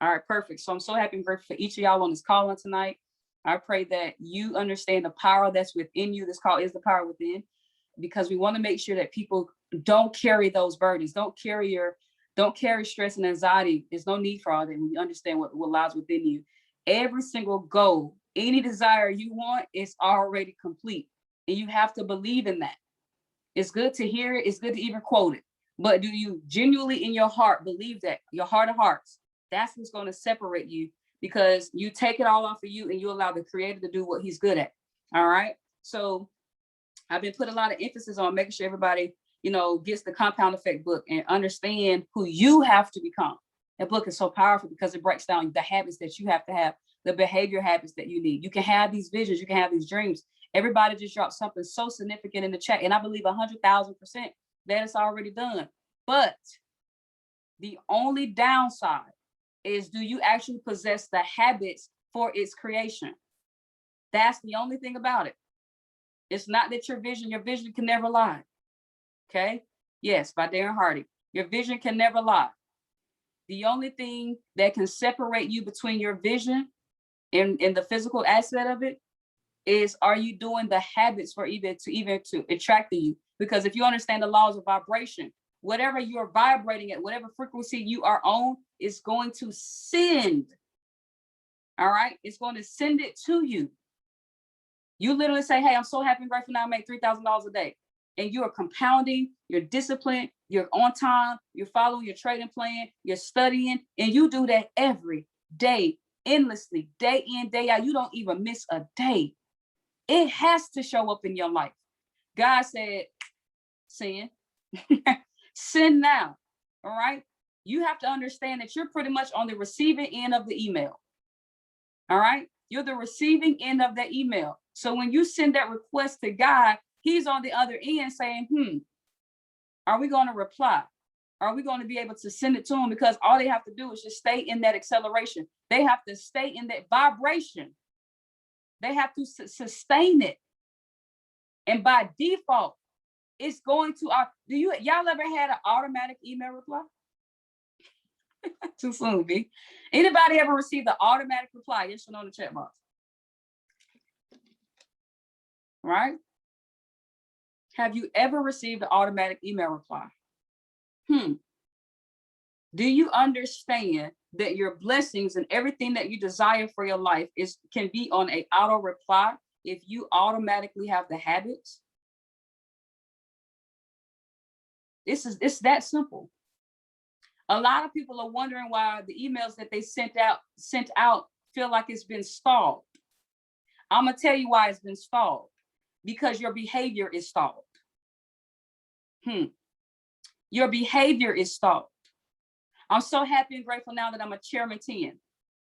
All right, perfect. So I'm so happy and grateful for each of y'all on this call on tonight. I pray that you understand the power that's within you. This call is the power within, because we want to make sure that people don't carry those burdens, don't carry stress and anxiety. There's no need for all that when you understand what lies within you. Every single goal, any desire you want is already complete. And you have to believe in that. It's good to hear it. It's good to even quote it. But do you genuinely in your heart believe that? Your heart of hearts, that's what's going to separate you, because you take it all off of you and you allow the creator to do what he's good at. All right. So I've been putting a lot of emphasis on making sure everybody, gets the Compound Effect book and understand who you have to become. That book is so powerful because it breaks down the habits that you have to have, the behavior habits that you need. You can have these visions, you can have these dreams. Everybody just dropped something so significant in the chat, and I believe 100,000% that it's already done. But the only downside is, do you actually possess the habits for its creation? That's the only thing about it. It's not that your vision can never lie. Okay. Yes, by Darren Hardy. Your vision can never lie. The only thing that can separate you between your vision and the physical aspect of it is, are you doing the habits for to attract to you? Because if you understand the laws of vibration, whatever you're vibrating at, whatever frequency you are on, is going to send. All right. It's going to send it to you. You literally say, hey, I'm so happy and grateful now I make $3,000 a day. And you are compounding, you're disciplined, you're on time, you're following your trading plan, you're studying, and you do that every day, endlessly, day in, day out. You don't even miss a day. It has to show up in your life. God said, send, send now. All right. You have to understand that you're pretty much on the receiving end of the email. All right. You're the receiving end of that email. So when you send that request to God, he's on the other end saying, are we going to reply? Are we going to be able to send it to him? Because all they have to do is just stay in that acceleration. They have to stay in that vibration. They have to sustain it. And by default, it's going to, y'all ever had an automatic email reply? Too soon, B. Anybody ever received an automatic reply? Yes or no in the chat box. Right? Have you ever received an automatic email reply? Do you understand that your blessings and everything that you desire for your life can be on a auto reply if you automatically have the habits? It's that simple. A lot of people are wondering why the emails that they sent out feel like it's been stalled. I'm gonna tell you why it's been stalled. Because your behavior is stalled. Your behavior is stalled. I'm so happy and grateful now that I'm a Chairman 10.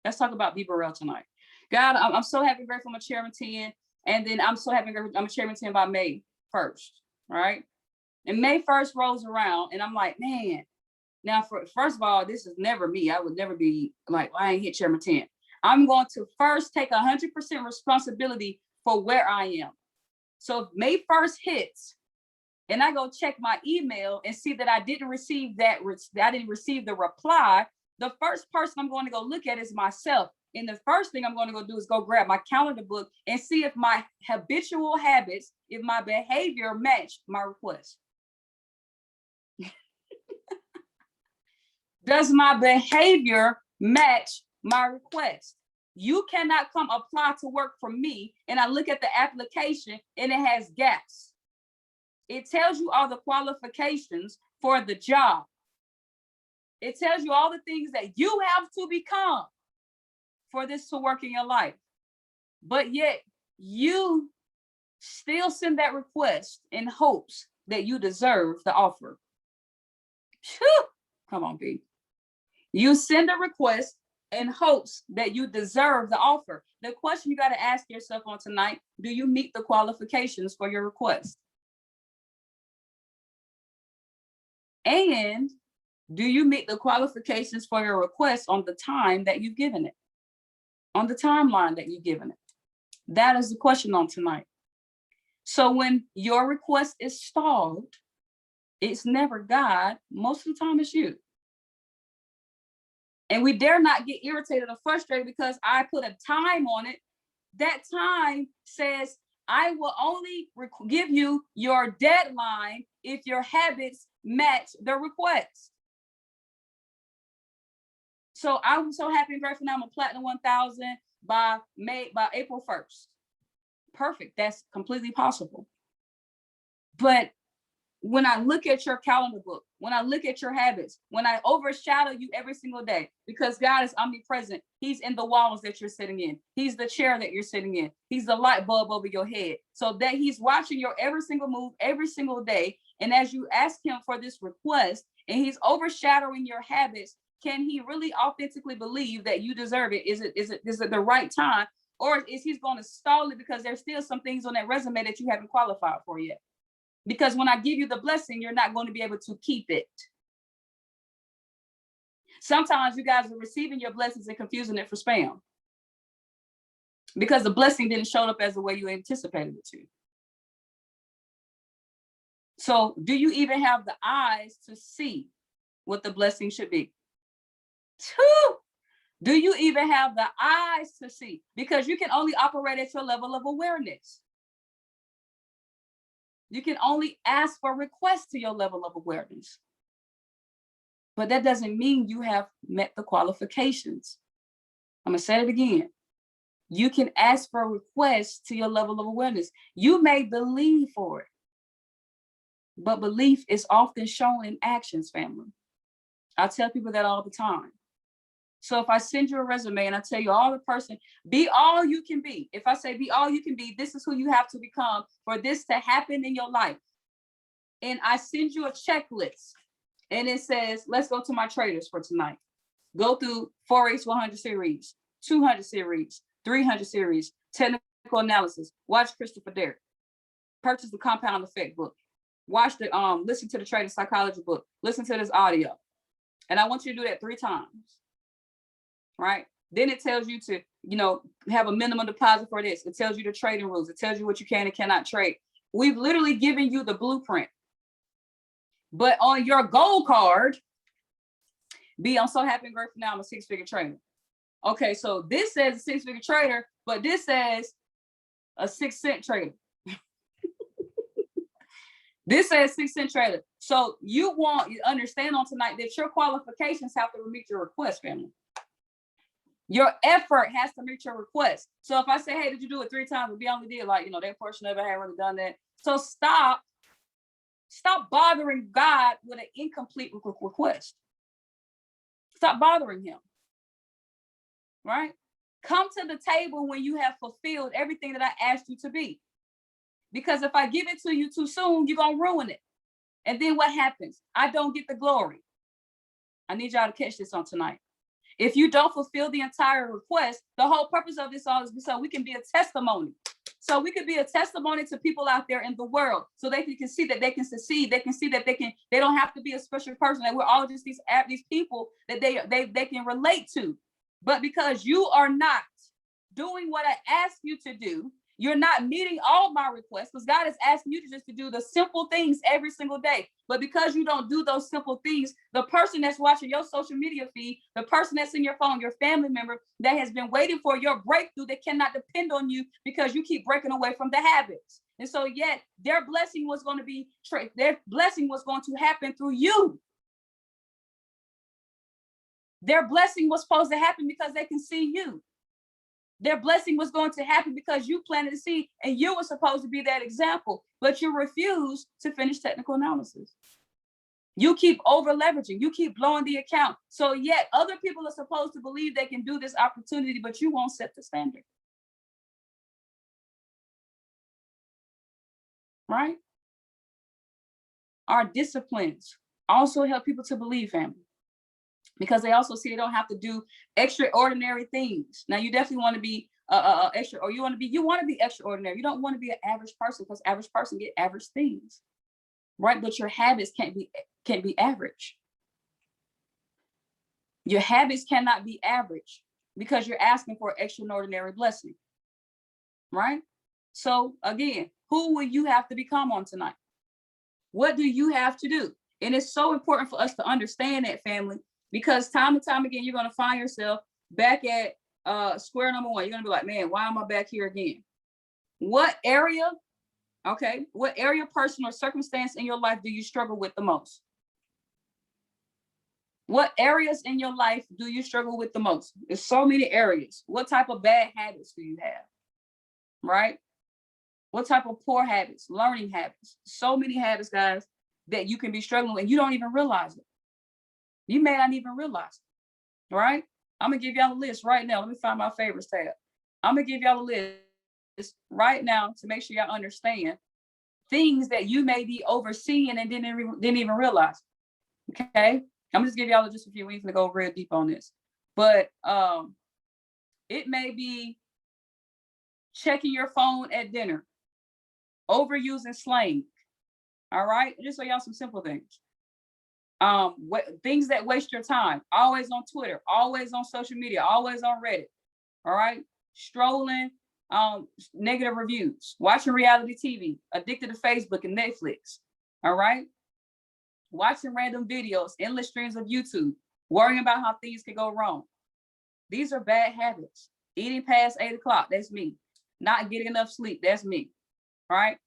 Let's talk about B. Burrell tonight. God, I'm so happy and grateful I'm a Chairman 10. And then I'm so happy and grateful I'm a Chairman 10 by May 1st, right? And May 1st rolls around and I'm like, man, now first of all, this is never me. I would never be like, I ain't hit Chairman 10. I'm going to first take 100% responsibility for where I am. So if May 1st hits and I go check my email and see that I didn't receive the reply, the first person I'm going to go look at is myself. And the first thing I'm going to go do is go grab my calendar book and see if my habitual habits, if my behavior match my request. Does my behavior match my request? You cannot come apply to work for me and I look at the application and it has gaps. It tells you all the qualifications for the job. It tells you all the things that you have to become for this to work in your life. But yet you still send that request in hopes that you deserve the offer. Whew. Come on, B. You send a request in hopes that you deserve the offer. The question you got to ask yourself on tonight, do you meet the qualifications for your request? And do you meet the qualifications for your request on the time that you've given it? On the timeline that you've given it? That is the question on tonight. So when your request is stalled, it's never God. Most of the time it's you. And we dare not get irritated or frustrated because I put a time on it. That time says, I will only give you your deadline if your habits match the request. So I'm so happy and grateful now I'm a platinum 1000 by April 1st. Perfect. That's completely possible. But when I look at your calendar book, when I look at your habits, when I overshadow you every single day, because God is omnipresent, he's in the walls that you're sitting in. He's the chair that you're sitting in. He's the light bulb over your head. So that he's watching your every single move, every single day. And as you ask him for this request and he's overshadowing your habits, can he really authentically believe that you deserve it? Is it the right time? Or is he going to stall it because there's still some things on that resume that you haven't qualified for yet? Because when I give you the blessing, you're not going to be able to keep it. Sometimes you guys are receiving your blessings and confusing it for spam because the blessing didn't show up as the way you anticipated it to. So do you even have the eyes to see what the blessing should be? Do you even have the eyes to see? Because you can only operate at your level of awareness. You can only ask for requests to your level of awareness. But that doesn't mean you have met the qualifications. I'm going to say it again. You can ask for requests to your level of awareness. You may believe for it. But belief is often shown in actions, family. I tell people that all the time. So if I send you a resume and I tell you all the person, be all you can be. If I say be all you can be, this is who you have to become for this to happen in your life. And I send you a checklist and it says, let's go to my traders for tonight. Go through 4H 100 series, 200 series, 300 series, technical analysis, watch Christopher Derrick, purchase the Compound Effect book, watch the, listen to the trading psychology book, listen to this audio. And I want you to do that 3 times. Right? Then it tells you to, have a minimum deposit for this. It tells you the trading rules. It tells you what you can and cannot trade. We've literally given you the blueprint. But on your gold card, I'm so happy and grateful now I'm a 6-figure trader. Okay, so this says a 6-figure trader, but this says a 6-cent trader. This says 6-cent trader. So you understand on tonight that your qualifications have to meet your request, family. Your effort has to meet your request. So if I say, hey, did you do it 3 times? We only did that portion of it, I haven't really done that. So stop bothering God with an incomplete request. Stop bothering him, right? Come to the table when you have fulfilled everything that I asked you to be. Because if I give it to you too soon, you're going to ruin it. And then what happens? I don't get the glory. I need y'all to catch this on tonight. If you don't fulfill the entire request, the whole purpose of this all is so we can be a testimony. So we could be a testimony to people out there in the world so they can see that they can succeed. They can see that they don't have to be a special person, that we're all just these people that they can relate to. But because you are not doing what I asked you to do, you're not meeting all my requests, because God is asking you to do the simple things every single day. But because you don't do those simple things, the person that's watching your social media feed, the person that's in your phone, your family member that has been waiting for your breakthrough, that cannot depend on you because you keep breaking away from the habits. And so yet their blessing was going to happen through you. Their blessing was supposed to happen because they can see you. Their blessing was going to happen because you planted a seed and you were supposed to be that example, but you refuse to finish technical analysis. You keep over leveraging, you keep blowing the account. So yet other people are supposed to believe they can do this opportunity, but you won't set the standard. Right? Our disciplines also help people to believe, family, because they also see they don't have to do extraordinary things. Now you definitely want to be extra, or you want to be extraordinary. You don't want to be an average person, because average person get average things, right? But your habits can't be average. Your habits cannot be average because you're asking for an extraordinary blessing, right? So again, who will you have to become on tonight? What do you have to do? And it's so important for us to understand that, family, Because time and time again, you're going to find yourself back at square number one. You're going to be like, man, why am I back here again? What area, okay, what area, person, or circumstance in your life do you struggle with the most? What areas in your life do you struggle with the most? There's so many areas. What type of bad habits do you have? Right? What type of poor habits, learning habits? So many habits, guys, that you can be struggling with and you don't even realize it. You may not even realize it, right? I'm gonna give y'all a list right now. Let me find my favorites tab. I'm gonna give y'all a list right now to make sure y'all understand things that you may be overseeing and didn't even realize. Okay, I'm just give y'all just a few weeks to go real deep on this, but it may be checking your phone at dinner, overusing slang. All right, just so y'all some simple things. Things that waste your time, always on Twitter, always on social media, always on Reddit. All right, strolling, negative reviews, watching reality TV, addicted to Facebook and Netflix. All right, watching random videos, endless streams of YouTube, worrying about how things can go wrong. These are bad habits. Eating past 8 o'clock, that's me. Not getting enough sleep, that's me. All right,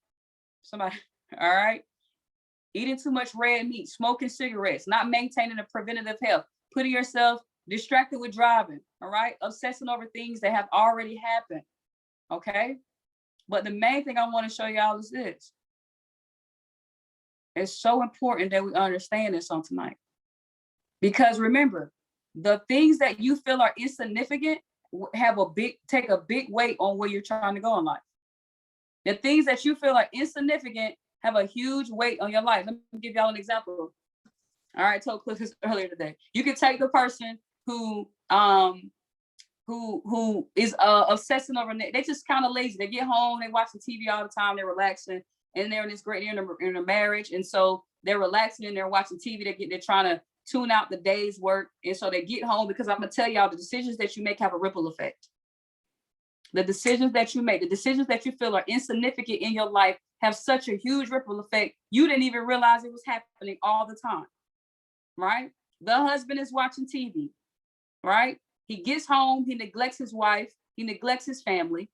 somebody, all right. Eating too much red meat, smoking cigarettes, not maintaining a preventative health, putting yourself distracted with driving, all right? Obsessing over things that have already happened, okay? But the main thing I want to show y'all is this. It's so important that we understand this on tonight. Because remember, the things that you feel are insignificant take a big weight on where you're trying to go in life. The things that you feel are insignificant have a huge weight on your life. Let me give y'all an example. All right, I told Cliff this earlier today. You can take the person who is obsessing over, they just kind of lazy. They get home, they watch the TV all the time, they're relaxing, and they're in this great in a marriage, and so they're relaxing and they're watching TV. They're trying to tune out the day's work, and so they get home, because I'm gonna tell y'all, the decisions that you make have a ripple effect. The decisions that you make, the decisions that you feel are insignificant in your life have such a huge ripple effect. You didn't even realize it was happening all the time, right? The husband is watching TV, right? He gets home, he neglects his wife, he neglects his family,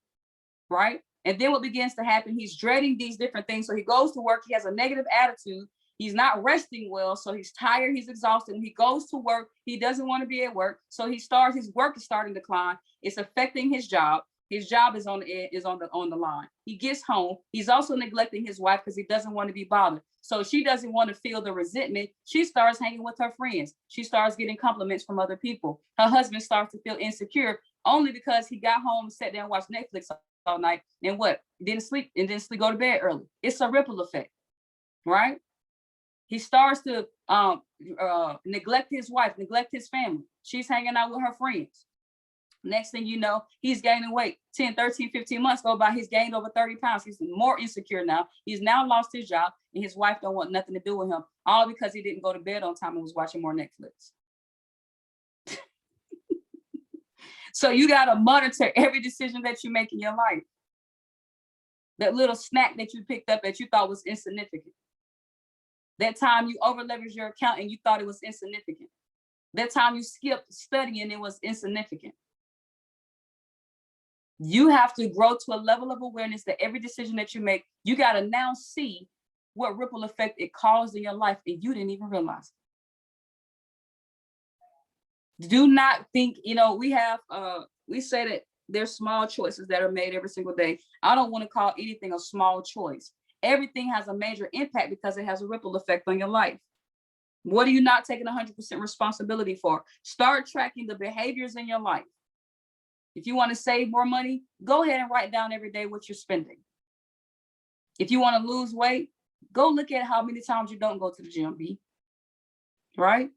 right? And then what begins to happen, he's dreading these different things. So he goes to work, he has a negative attitude, he's not resting well, so he's tired, he's exhausted. When he goes to work, he doesn't want to be at work, so his work is starting to decline. It's affecting his job. His job is on the line. He gets home. He's also neglecting his wife because he doesn't want to be bothered. So she doesn't want to feel the resentment. She starts hanging with her friends. She starts getting compliments from other people. Her husband starts to feel insecure only because he got home and sat down and watched Netflix all night and didn't sleep, go to bed early. It's a ripple effect, right? He starts to neglect his wife, neglect his family. She's hanging out with her friends. Next thing you know, he's gaining weight. 10, 13, 15 months go by, he's gained over 30 pounds. He's more insecure now. He's now lost his job, and his wife don't want nothing to do with him, all because he didn't go to bed on time and was watching more Netflix. So you got to monitor every decision that you make in your life. That little snack that you picked up that you thought was insignificant. That time you over-leveraged your account and you thought it was insignificant. That time you skipped studying, it was insignificant. You have to grow to a level of awareness that every decision that you make, you got to now see what ripple effect it caused in your life, and you didn't even realize it. Do not think, we say that there's small choices that are made every single day. I don't want to call anything a small choice. Everything has a major impact because it has a ripple effect on your life. What are you not taking 100% responsibility for? Start tracking the behaviors in your life. If you want to save more money, go ahead and write down every day what you're spending. If you want to lose weight, go look at how many times you don't go to the gym, right?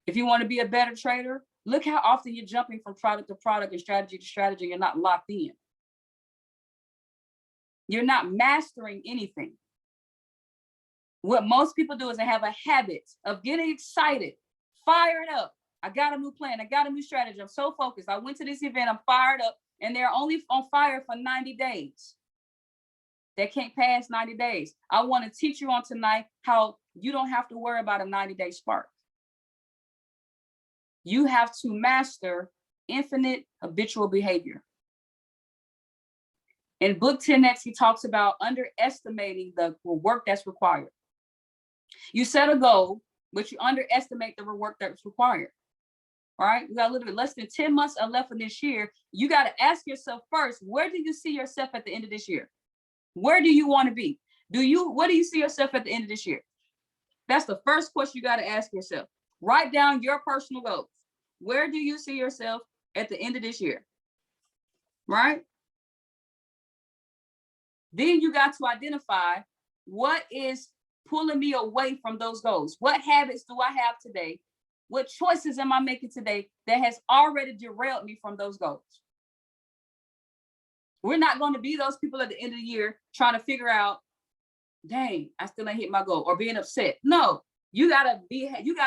If you want to be a better trader, look how often you're jumping from product to product and strategy to strategy. You're not locked in. You're not mastering anything. What most people do is they have a habit of getting excited, fired up. I got a new plan. I got a new strategy. I'm so focused. I went to this event. I'm fired up. And they're only on fire for 90 days. They can't pass 90 days. I want to teach you on tonight how you don't have to worry about a 90-day spark. You have to master infinite habitual behavior. In book 10X, he talks about underestimating the work that's required. You set a goal, but you underestimate the work that's required. All right, we got a little bit less than 10 months left in this year. You got to ask yourself first, where do you see yourself at the end of this year? Where do you want to be? What do you see yourself at the end of this year? That's the first question you got to ask yourself. Write down your personal goals. Where do you see yourself at the end of this year? Right? Then you got to identify what is pulling me away from those goals. What habits do I have today? What choices am I making today that has already derailed me from those goals? We're not going to be those people at the end of the year trying to figure out, dang, I still ain't hit my goal, or being upset. No, you gotta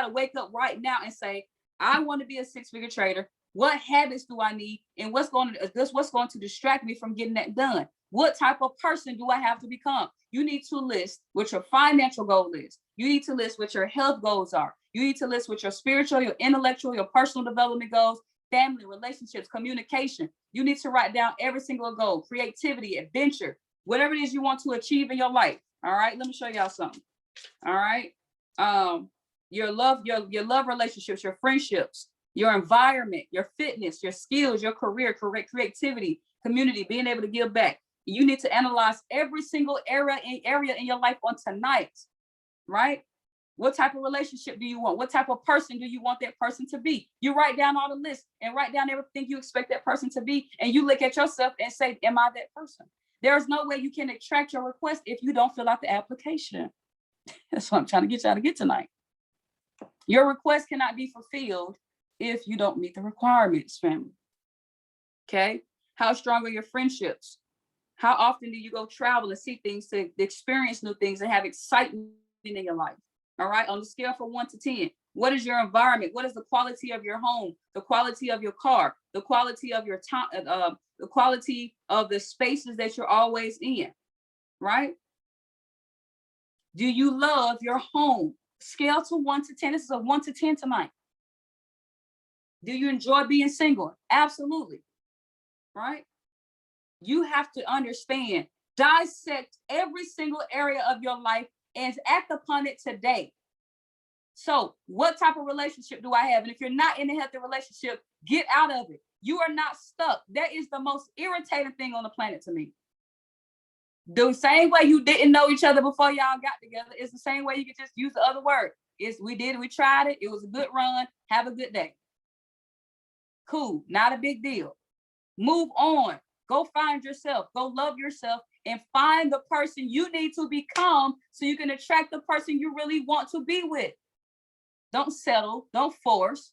wake up right now and say, I want to be a six-figure trader. What habits do I need? And what's going to distract me from getting that done? What type of person do I have to become? You need to list what your financial goal is. You need to list what your health goals are. You need to list what your spiritual, your intellectual, your personal development goals, family, relationships, communication. You need to write down every single goal, creativity, adventure, whatever it is you want to achieve in your life. All right, let me show y'all something. All right. Your love relationships, your friendships, your environment, your fitness, your skills, your career, creativity, community, being able to give back. You need to analyze every single area in your life on tonight, right? What type of relationship do you want? What type of person do you want that person to be? You write down all the lists and write down everything you expect that person to be. And you look at yourself and say, am I that person? There's no way you can extract your request if you don't fill out the application. That's what I'm trying to get y'all to get tonight. Your request cannot be fulfilled if you don't meet the requirements, family. Okay? How strong are your friendships? How often do you go travel and see things, to experience new things and have excitement in your life? All right, on the scale from 1 to 10, what is your environment? What is the quality of your home, the quality of your car, the quality of your time, the quality of the spaces that you're always in, right? Do you love your home? Scale to 1 to 10. This is a 1 to 10 tonight. Do you enjoy being single? Absolutely, right? You have to understand, dissect every single area of your life and act upon it today. So what type of relationship do I have? And if you're not in a healthy relationship, get out of it. You are not stuck. That is the most irritating thing on the planet to me. The same way you didn't know each other before y'all got together, it's the same way you could just use the other word. We tried it. It was a good run. Have a good day. Cool. Not a big deal. Move on. Go find yourself. Go love yourself and find the person you need to become so you can attract the person you really want to be with. Don't settle. Don't force.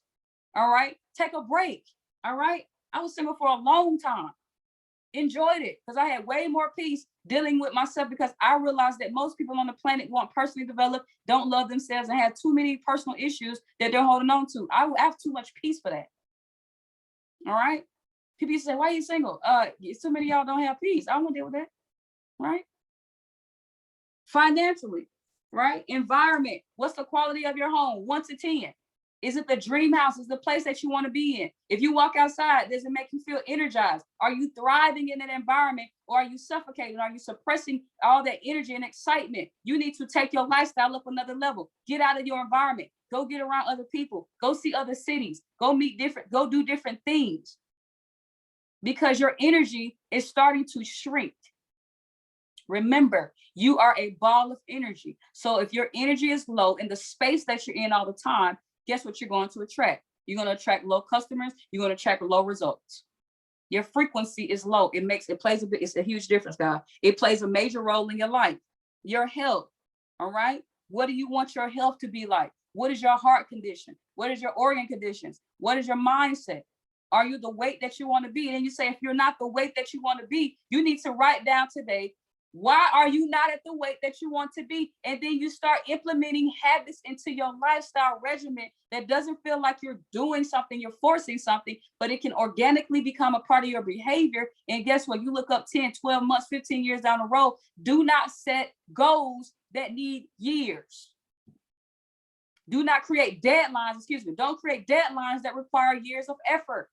All right. Take a break. All right. I was single for a long time. Enjoyed it because I had way more peace dealing with myself, because I realized that most people on the planet want personally developed, don't love themselves, and have too many personal issues that they're holding on to. I have too much peace for that. All right. People say, why are you single? So many of y'all don't have peace. I don't want to deal with that. Right? Financially, right? Environment. What's the quality of your home? 1 to 10. Is it the dream house? Is the place that you want to be in? If you walk outside, does it make you feel energized? Are you thriving in that environment, or are you suffocating? Are you suppressing all that energy and excitement? You need to take your lifestyle up another level. Get out of your environment. Go get around other people. Go see other cities. Go do different things. Because your energy is starting to shrink. Remember, you are a ball of energy. So if your energy is low in the space that you're in all the time, guess what you're going to attract? You're going to attract low customers. You're going to attract low results. Your frequency is low. It's a huge difference, guys. It plays a major role in your life. Your health, all right? What do you want your health to be like? What is your heart condition? What is your organ conditions? What is your mindset? Are you the weight that you want to be? And then you say, if you're not the weight that you want to be, you need to write down today, why are you not at the weight that you want to be? And then you start implementing habits into your lifestyle regimen that doesn't feel like you're doing something, you're forcing something, but it can organically become a part of your behavior. And guess what? You look up 10, 12 months, 15 years down the road. Do not set goals that need years. Do not create deadlines, excuse me. Don't create deadlines that require years of effort.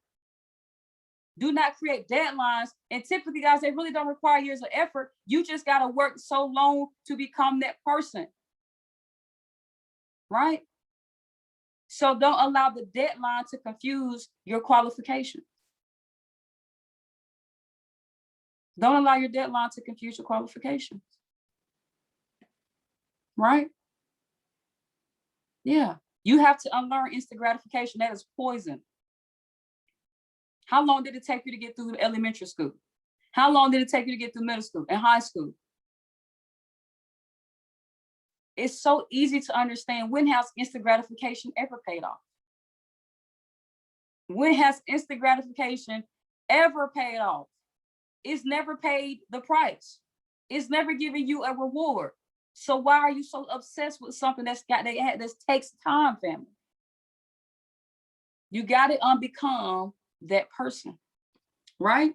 Do not create deadlines. And typically, guys, they really don't require years of effort. You just got to work so long to become that person. Right? So don't allow the deadline to confuse your qualifications. Don't allow your deadline to confuse your qualifications. Right? Yeah. You have to unlearn instant gratification. That is poison. How long did it take you to get through elementary school? How long did it take you to get through middle school and high school? It's so easy to understand. When has instant gratification ever paid off? When has instant gratification ever paid off? It's never paid the price. It's never given you a reward. So why are you so obsessed with something that takes time, family? You got to become that person, right?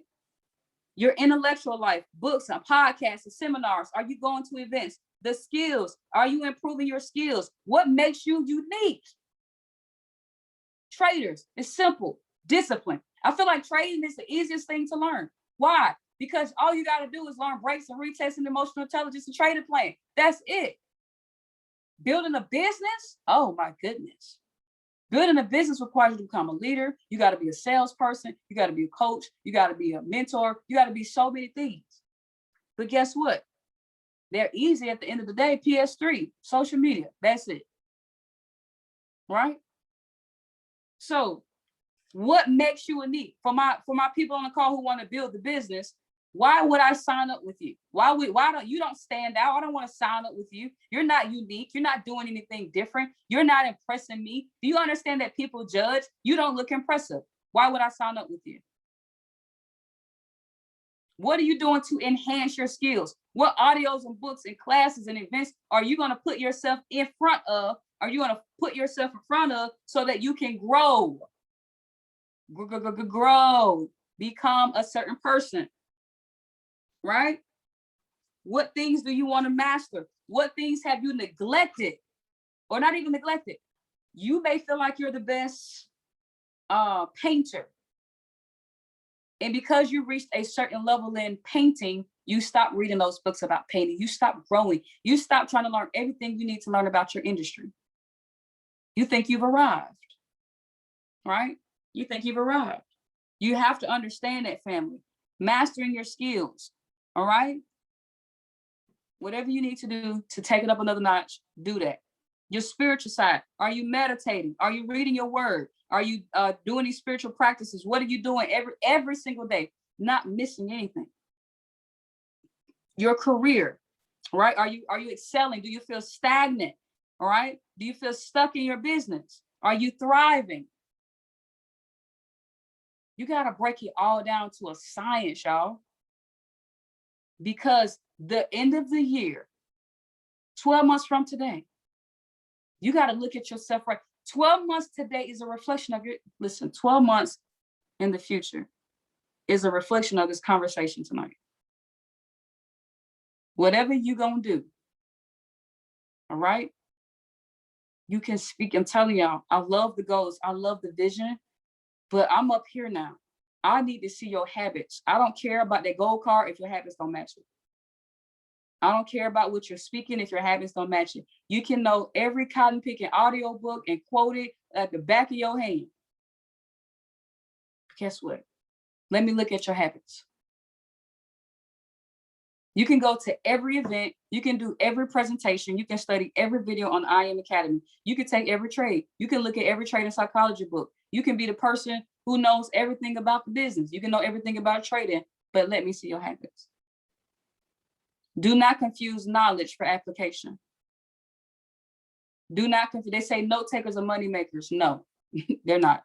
Your intellectual life, books and podcasts and seminars. Are you going to events? The skills. Are you improving your skills? What makes you unique? Traders, it's simple. Discipline. I feel like trading is the easiest thing to learn. Why? Because all you got to do is learn breaks and retests and emotional intelligence and trading plan. That's it. Building a business? Oh my goodness. Building a business requires you to become a leader. You got to be a salesperson. You got to be a coach. You got to be a mentor. You got to be so many things. But guess what? They're easy at the end of the day. PS3, social media. That's it. Right? So what makes you unique? For my people on the call who want to build the business, why would I sign up with you? Why don't you stand out? I don't want to sign up with you. You're not unique. You're not doing anything different. You're not impressing me. Do you understand that people judge? You don't look impressive. Why would I sign up with you? What are you doing to enhance your skills? What audios and books and classes and events are you going to put yourself in front of? Are you going to put yourself in front of so that you can grow? Grow, become a certain person, right? What things do you want to master? What things have you neglected or not even neglected? You may feel like you're the best painter. And because you reached a certain level in painting, you stop reading those books about painting. You stop growing. You stop trying to learn everything you need to learn about your industry. You think you've arrived, right? You think you've arrived. You have to understand that, family. Mastering your skills, all right? Whatever you need to do to take it up another notch, do that. Your spiritual side. Are you meditating? Are you reading your word? Are you doing these spiritual practices? What are you doing every single day? Not missing anything. Your career, right? Are you excelling? Do you feel stagnant? All right? Do you feel stuck in your business? Are you thriving? You got to break it all down to a science, y'all. Because the end of the year, 12 months from today, you got to look at yourself right. 12 months today is a reflection of your, listen, 12 months in the future is a reflection of this conversation tonight. Whatever you're going to do, all right? You can speak. I'm telling y'all, I love the goals. I love the vision, but I'm up here now. I need to see your habits. I don't care about that gold card if your habits don't match it. I don't care about what you're speaking if your habits don't match it. You can know every cotton picking audio book and quote it at the back of your hand. Guess what? Let me look at your habits. You can go to every event. You can do every presentation. You can study every video on IM Academy. You can take every trade. You can look at every trade and psychology book. You can be the person who knows everything about the business. You can know everything about trading, but let me see your habits. Do not confuse knowledge for application. Do not confuse. They say note takers are money makers. No, they're not.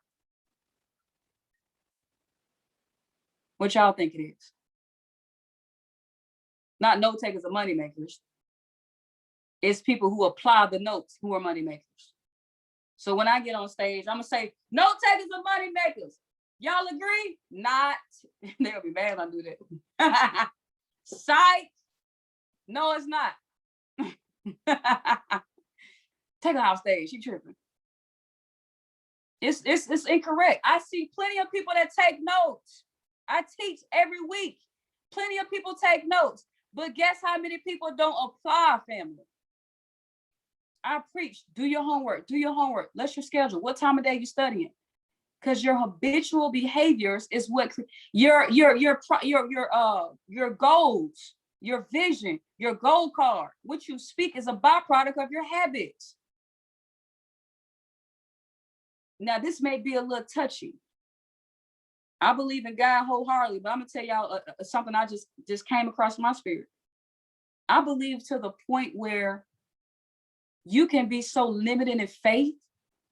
What y'all think it is? Not note takers are money makers. It's people who apply the notes who are money makers. So when I get on stage, I'm gonna say, note takers are money makers. Y'all agree? Not. They'll be mad when I do that. Psych. No, it's not. Take her off stage. She tripping. It's incorrect. I see plenty of people that take notes. I teach every week. Plenty of people take notes. But guess how many people don't apply, family? I preach, do your homework, do your homework. Let's your schedule. What time of day you studying? Because your habitual behaviors is what your goals, your vision, your goal card, what you speak is a byproduct of your habits. Now, this may be a little touchy. I believe in God wholeheartedly, but I'm gonna tell y'all something I just came across my spirit. I believe to the point where you can be so limited in faith,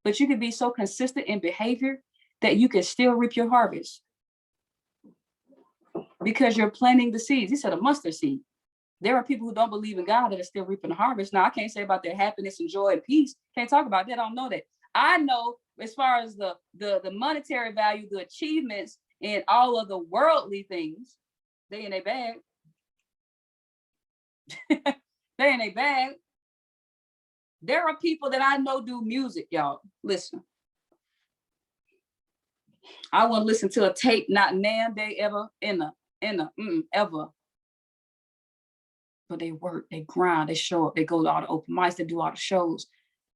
but you can be so consistent in behavior that you can still reap your harvest because you're planting the seeds. He said a mustard seed. There are people who don't believe in God that are still reaping the harvest. Now, I can't say about their happiness and joy and peace. Can't talk about that. I don't know that. I know as far as the monetary value, the achievements, and all of the worldly things, they in a bag. They in a bag. There are people that I know do music, y'all. Listen. I want to listen to a tape, not now, they ever, ever. But they work, they grind, they show up, they go to all the open mics, they do all the shows.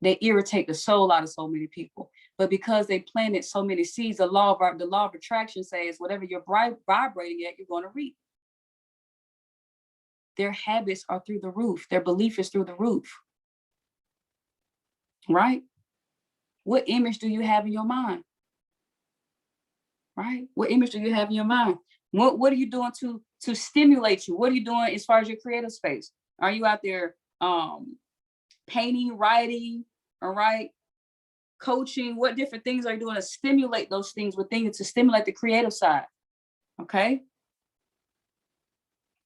They irritate the soul out of so many people. But because they planted so many seeds, the law of attraction says whatever you're vibrating at, you're going to reap. Their habits are through the roof. Their belief is through the roof. Right? What image do you have in your mind? Right? What image do you have in your mind? What are you doing to stimulate you? What are you doing as far as your creative space? Are you out there painting, writing, all right, coaching? What different things are you doing to stimulate those things within you, to stimulate the creative side? Okay.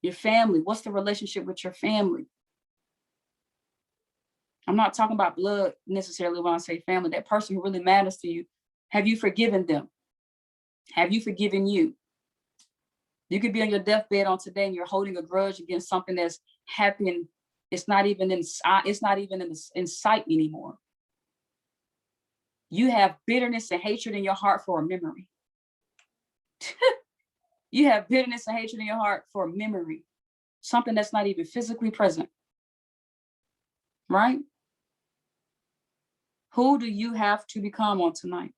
Your family. What's the relationship with your family? I'm not talking about blood necessarily when I say family. That person who really matters to you. Have you forgiven them? Have you forgiven you? You could be on your deathbed on today and you're holding a grudge against something that's happened. It's not even in sight anymore. You have bitterness and hatred in your heart for a memory. You have bitterness and hatred in your heart for a memory. Something that's not even physically present. Right? Who do you have to become on tonight?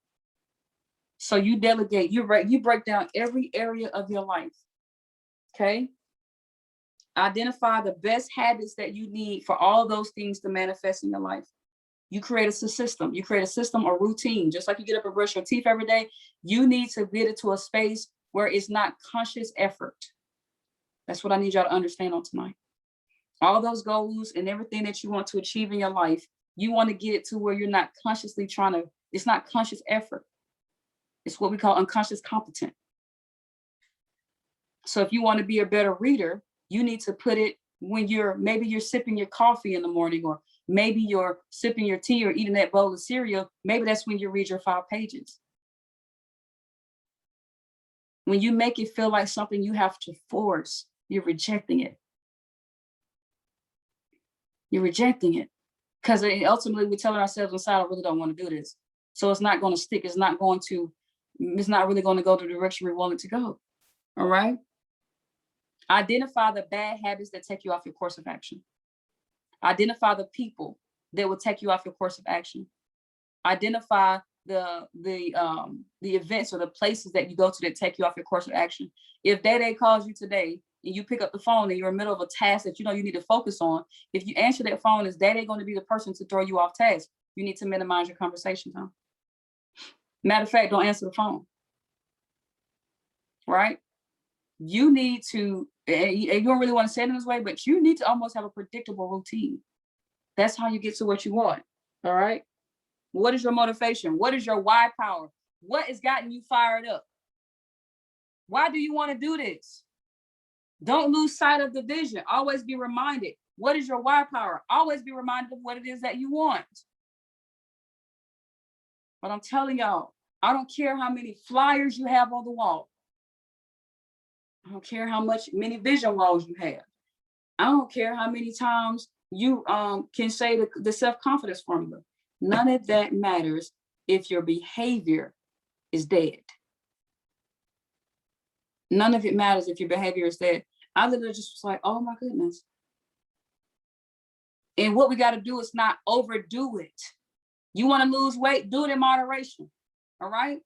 So you delegate, you break down every area of your life. Okay. Identify the best habits that you need for all those things to manifest in your life. You create a system. You create a system or routine. Just like you get up and brush your teeth every day, you need to get it to a space where it's not conscious effort. That's what I need y'all to understand on tonight. All those goals and everything that you want to achieve in your life, you want to get it to where you're not consciously it's not conscious effort. It's what we call unconscious competent. So if you want to be a better reader, you need to put it when maybe you're sipping your coffee in the morning, or maybe you're sipping your tea or eating that bowl of cereal. Maybe that's when you read your 5 pages. When you make it feel like something you have to force, you're rejecting it. You're rejecting it. Because ultimately we're telling ourselves inside, I really don't want to do this. So it's not going to stick. It's not really going to go the direction we want it to go. All right. Identify the bad habits that take you off your course of action. Identify the people that will take you off your course of action. Identify the events or the places that you go to that take you off your course of action. If Day calls you today and you pick up the phone and you're in the middle of a task that you know you need to focus on, if you answer that phone, is Day going to be the person to throw you off task? You need to minimize your conversation time. Matter of fact, don't answer the phone. Right? You need to, you don't really want to say it in this way, but you need to almost have a predictable routine. That's how you get to what you want. All right. What is your motivation? What is your why power? What has gotten you fired up? Why do you want to do this? Don't lose sight of the vision. Always be reminded. What is your why power? Always be reminded of what it is that you want. But I'm telling y'all, I don't care how many flyers you have on the wall. I don't care how many vision walls you have. I don't care how many times You can say the self-confidence formula. None of that matters if your behavior is dead. None of it matters if your behavior is dead. I literally just was like, oh my goodness. And what we got to do is not overdo it. You want to lose weight, do it in moderation. All right.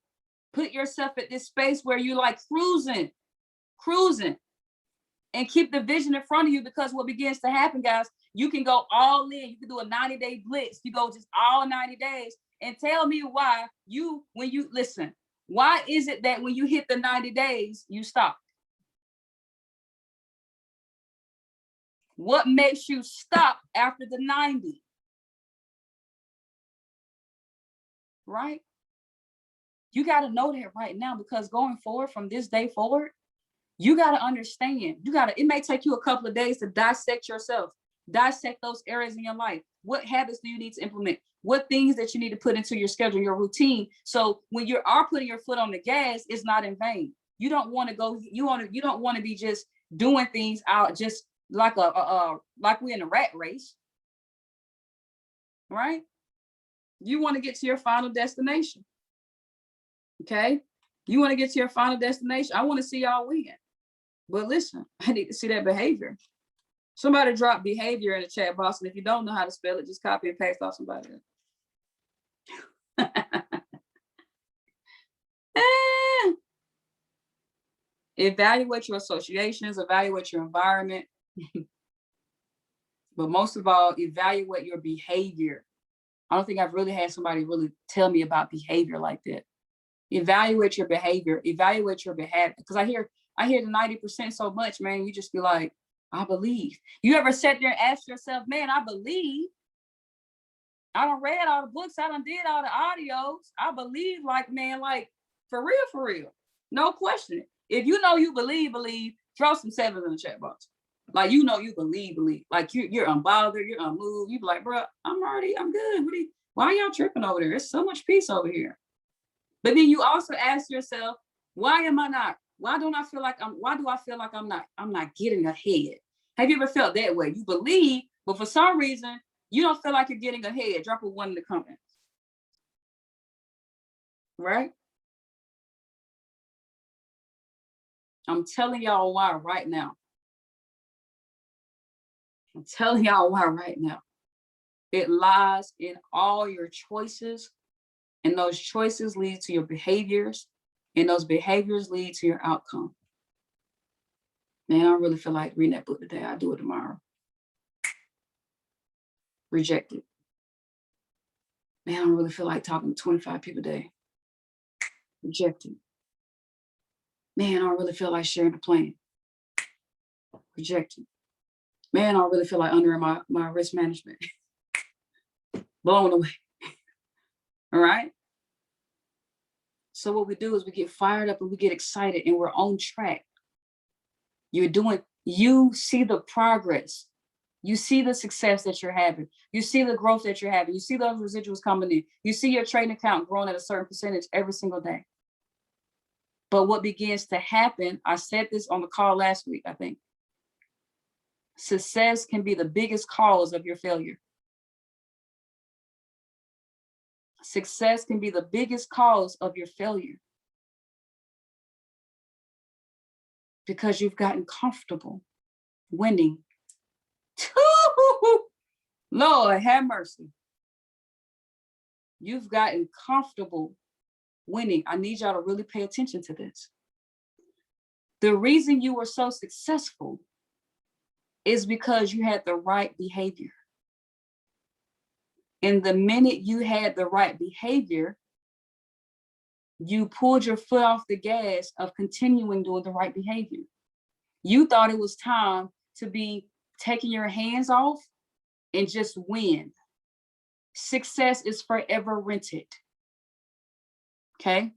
Put yourself at this space where you're like cruising, and keep the vision in front of you, because what begins to happen, guys, you can go all in. You can do a 90-day blitz. You go just all 90 days and tell me why why is it that when you hit the 90 days, you stop? What makes you stop after the 90? Right? You got to know that right now, because going forward from this day forward, you got to understand, it may take you a couple of days to dissect yourself, dissect those areas in your life. What habits do you need to implement? What things that you need to put into your schedule, your routine? So when you are putting your foot on the gas, it's not in vain. You don't want to go, you don't want to be just doing things out just like like we're in a rat race, right? You want to get to your final destination. Okay. You want to get to your final destination. I want to see y'all win. But listen, I need to see that behavior. Somebody drop behavior in the chat box. And if you don't know how to spell it, just copy and paste off somebody else. Evaluate your associations, evaluate your environment. But most of all, evaluate your behavior. I don't think I've really had somebody really tell me about behavior like that. Evaluate your behavior, evaluate your behavior. Because I hear the 90% so much, man, you just be like, I believe. You ever sat there and asked yourself, man, I believe. I done read all the books, I done did all the audios. I believe, like, man, like, for real. No question. If you know you believe, throw some sevens in the chat box. Like, you believe. Like, you're unbothered, you're unmoved. You be like, bro, I'm good. Why are y'all tripping over there? There's so much peace over here. But then you also ask yourself, why do I feel like I'm not getting ahead? Have you ever felt that way? You believe, but for some reason, you don't feel like you're getting ahead. Drop a 1 in the comments. Right? I'm telling y'all why right now. It lies in all your choices, and those choices lead to your behaviors, and those behaviors lead to your outcome. Man, I don't really feel like reading that book today. I'll do it tomorrow. Rejected. Man, I don't really feel like talking to 25 people a day. Rejected. Man, I don't really feel like sharing the plan. Rejected. Man, I don't really feel like honoring my risk management. Blown away. All right. So what we do is we get fired up and we get excited and we're on track. You see the progress. You see the success that you're having. You see the growth that you're having. You see those residuals coming in. You see your trading account growing at a certain percentage every single day. But what begins to happen, I said this on the call last week, I think. Success can be the biggest cause of your failure. Success can be the biggest cause of your failure. Because you've gotten comfortable winning. Lord have mercy. You've gotten comfortable winning. I need y'all to really pay attention to this. The reason you were so successful is because you had the right behavior. And the minute you had the right behavior, you pulled your foot off the gas of continuing doing the right behavior. You thought it was time to be taking your hands off and just win. Success is forever rented. Okay?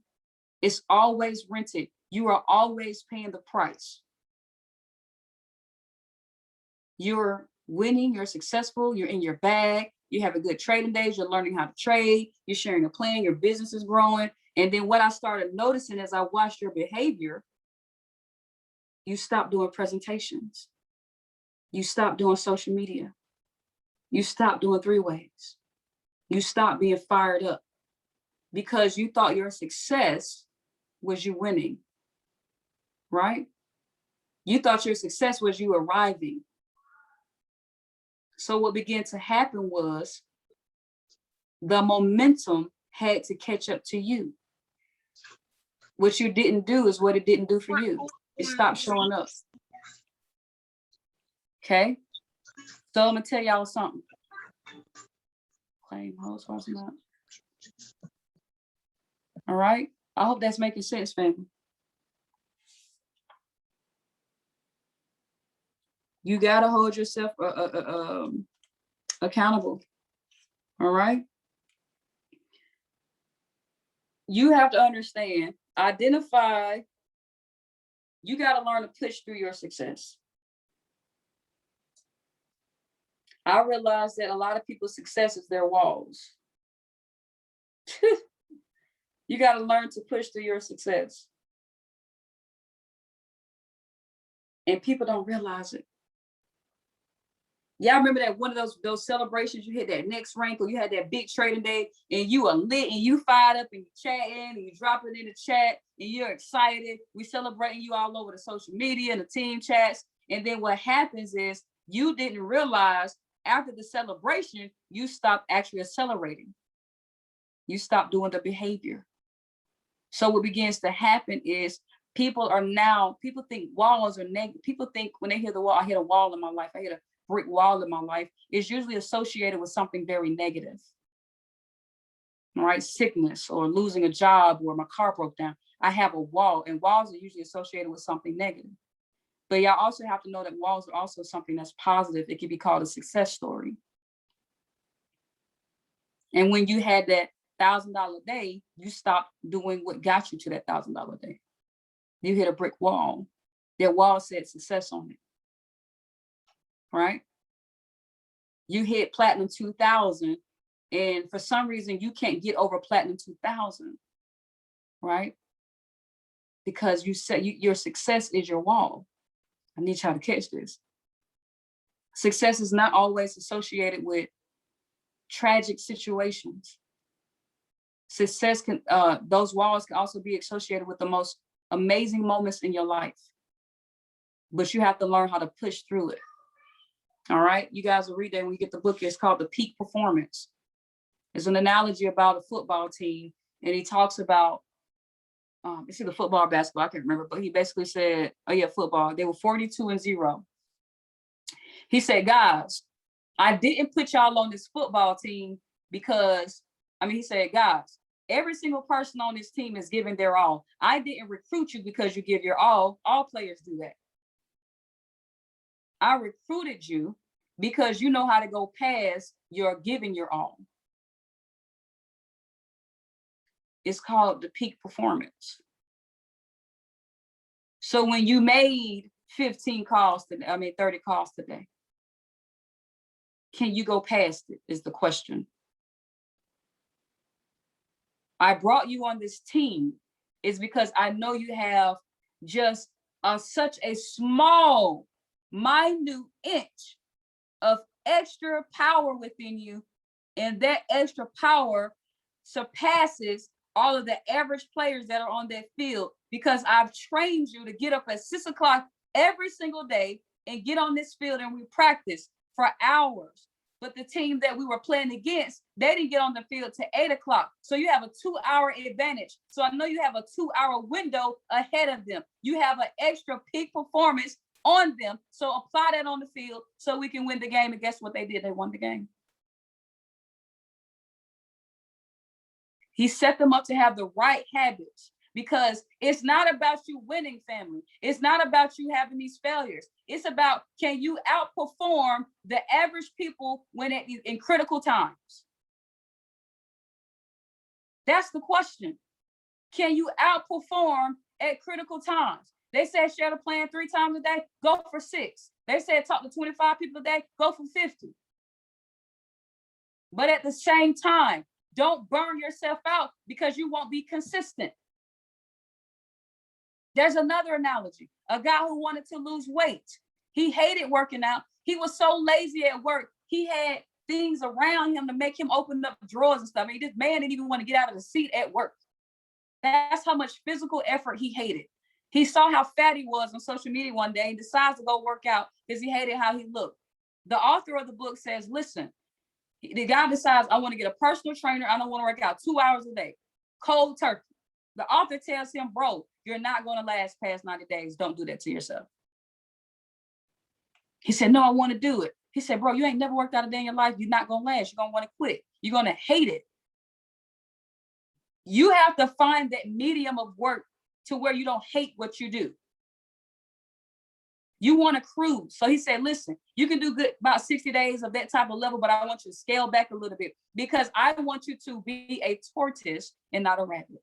It's always rented. You are always paying the price. You're winning, you're successful, you're in your bag, you have a good trading days, you're learning how to trade, you're sharing a plan, your business is growing. And then what I started noticing as I watched your behavior, you stopped doing presentations. You stopped doing social media. You stopped doing three-ways. You stopped being fired up because you thought your success was you winning, right? You thought your success was you arriving. So what began to happen was the momentum had to catch up to you. What you didn't do is what it didn't do for you. It stopped showing up. Okay? So I'm gonna tell y'all something. Claim host was not. All right. I hope that's making sense, family. You gotta hold yourself accountable. All right. You have to understand, identify. You gotta learn to push through your success. I realized that a lot of people's success is their walls. You got to learn to push through your success. And people don't realize it. Y'all remember that one of those celebrations, you hit that next rank, or you had that big trading day and you are lit and you fired up and you chatting and you drop it in the chat and you're excited. We celebrating you all over the social media and the team chats. And then what happens is you didn't realize after the celebration, you stopped actually accelerating. You stopped doing the behavior. So what begins to happen is people think walls are negative. People think when they hear the wall, I hit a wall in my life, I hit a brick wall in my life, is usually associated with something very negative. All right, sickness or losing a job or my car broke down. I have a wall, and walls are usually associated with something negative. But y'all also have to know that walls are also something that's positive. It can be called a success story. And when you had that $1,000 day, you stopped doing what got you to that $1,000 day. You hit a brick wall. That wall said success on it. Right? You hit platinum 2000, and for some reason you can't get over platinum 2000. Right? Because you said your success is your wall. I need y'all to catch this. Success is not always associated with tragic situations. Success can, those walls can also be associated with the most amazing moments in your life. But you have to learn how to push through it. All right, you guys will read that when you get the book. It's called The Peak Performance. It's an analogy about a football team, and he talks about, it's either football or basketball, I can't remember, but he basically said, oh yeah, football. They were 42-0. He said, guys, I didn't put y'all on this football team because, he said, guys, every single person on this team is giving their all. I didn't recruit you because you give your all. All players do that. I recruited you because you know how to go past your giving your all. It's called the peak performance. So when you made 15 calls today, 30 calls today, can you go past it is the question. I brought you on this team is because I know you have just such a small, minute inch of extra power within you, and that extra power surpasses all of the average players that are on that field, because I've trained you to get up at 6 o'clock every single day and get on this field, and we practice for hours. But the team that we were playing against, they didn't get on the field till 8 o'clock. So you have a 2-hour advantage. So I know you have a 2-hour window ahead of them. You have an extra peak performance on them. So apply that on the field so we can win the game. And guess what they did? They won the game. He set them up to have the right habits, because it's not about you winning, family. It's not about you having these failures. It's about, can you outperform the average people when in critical times? That's the question. Can you outperform at critical times? They said share the plan 3 times a day, go for 6. They said talk to 25 people a day, go for 50. But at the same time, don't burn yourself out because you won't be consistent. There's another analogy. A guy who wanted to lose weight. He hated working out. He was so lazy at work. He had things around him to make him open up drawers and stuff. I mean, this man didn't even want to get out of the seat at work. That's how much physical effort he hated. He saw how fat he was on social media one day and decides to go work out because he hated how he looked. The author of the book says, listen, the guy decides, I want to get a personal trainer. I don't want to work out 2 hours a day. Cold turkey. The author tells him, bro, you're not going to last past 90 days. Don't do that to yourself. He said, no, I want to do it. He said, bro, you ain't never worked out a day in your life. You're not going to last. You're going to want to quit. You're going to hate it. You have to find that medium of work to where you don't hate what you do. You want to cruise. So he said, listen, you can do good about 60 days of that type of level, but I want you to scale back a little bit because I want you to be a tortoise and not a rabbit.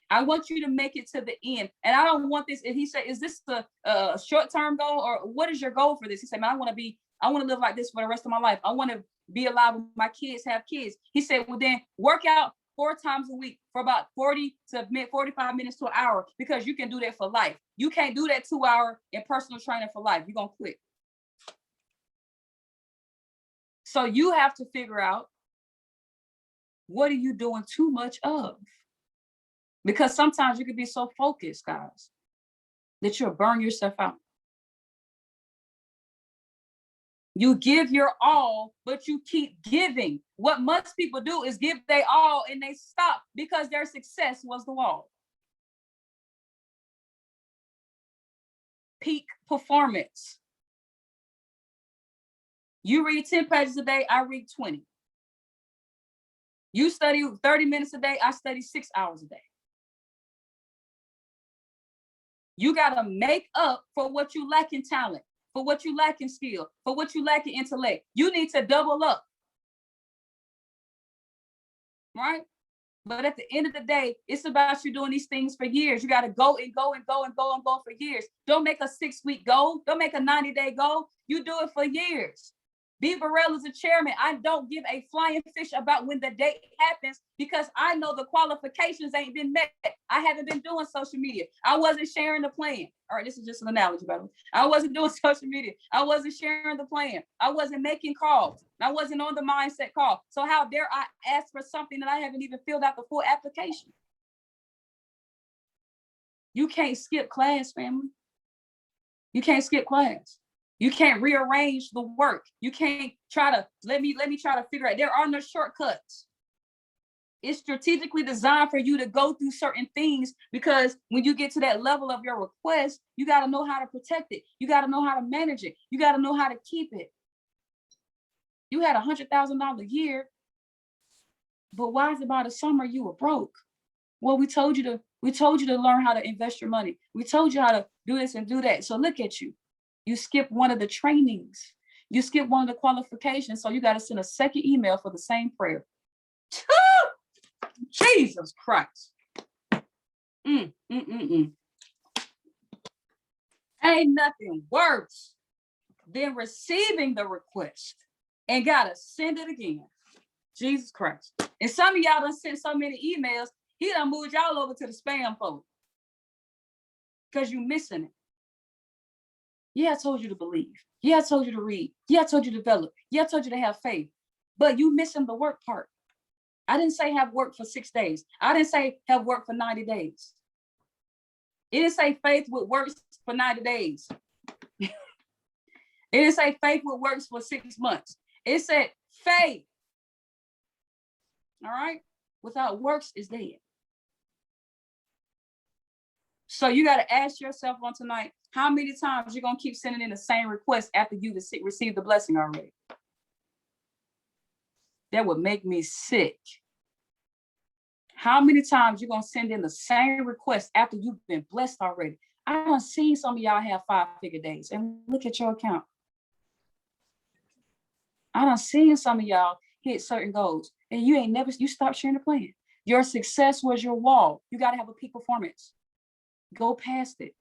I want you to make it to the end. And I don't want this. And he said, is this a short-term goal or what is your goal for this? He said, man, I want to live like this for the rest of my life. I want to be alive when my kids have kids. He said, well, then work out 4 times a week for about 45 minutes to an hour because you can do that for life. You can't do that 2 hour in personal training for life. You're going to quit. So you have to figure out, what are you doing too much of? Because sometimes you can be so focused, guys, that you'll burn yourself out. You give your all, but you keep giving. What most people do is give their all and they stop because their success was the wall. Peak performance. You read 10 pages a day, I read 20. You study 30 minutes a day, I study 6 hours a day. You got to make up for what you lack in talent, for what you lack in skill, for what you lack in intellect. You need to double up. Right? But at the end of the day, it's about you doing these things for years. You got to go and go and go and go and go for years. Don't make a 6-week goal. Don't make a 90-day goal. You do it for years. B. Burrell is a chairman. I don't give a flying fish about when the date happens because I know the qualifications ain't been met. I haven't been doing social media. I wasn't sharing the plan. All right, this is just an analogy, by the way. I wasn't doing social media. I wasn't sharing the plan. I wasn't making calls. I wasn't on the mindset call. So how dare I ask for something that I haven't even filled out the full application? You can't skip class, family. You can't skip class. You can't rearrange the work. You can't try to, let me try to figure out. There are no shortcuts. It's strategically designed for you to go through certain things because when you get to that level of your request, you got to know how to protect it. You got to know how to manage it. You got to know how to keep it. You had $100,000 a year, but why is it by the summer you were broke? Well, we told you to learn how to invest your money. We told you how to do this and do that. So look at you. You skip one of the trainings. You skip one of the qualifications. So you got to send a second email for the same prayer. Jesus Christ. Ain't nothing worse than receiving the request and got to send it again. Jesus Christ. And some of y'all done sent so many emails, he done moved y'all over to the spam folder because you missing it. Yeah, I told you to believe. Yeah, I told you to read. Yeah, I told you to develop. Yeah, I told you to have faith. But you missing the work part. I didn't say have work for 6 days. I didn't say have work for 90 days. It didn't say faith with works for 90 days. It didn't say faith with works for 6 months. It said faith. All right? Without works is dead. So you got to ask yourself on tonight, how many times you're going to keep sending in the same request after you received the blessing already? That would make me sick. How many times you're going to send in the same request after you've been blessed already? I done seen some of y'all have 5-figure days and look at your account. I done seen some of y'all hit certain goals and you stopped sharing the plan. Your success was your wall. You got to have a peak performance. Go past it.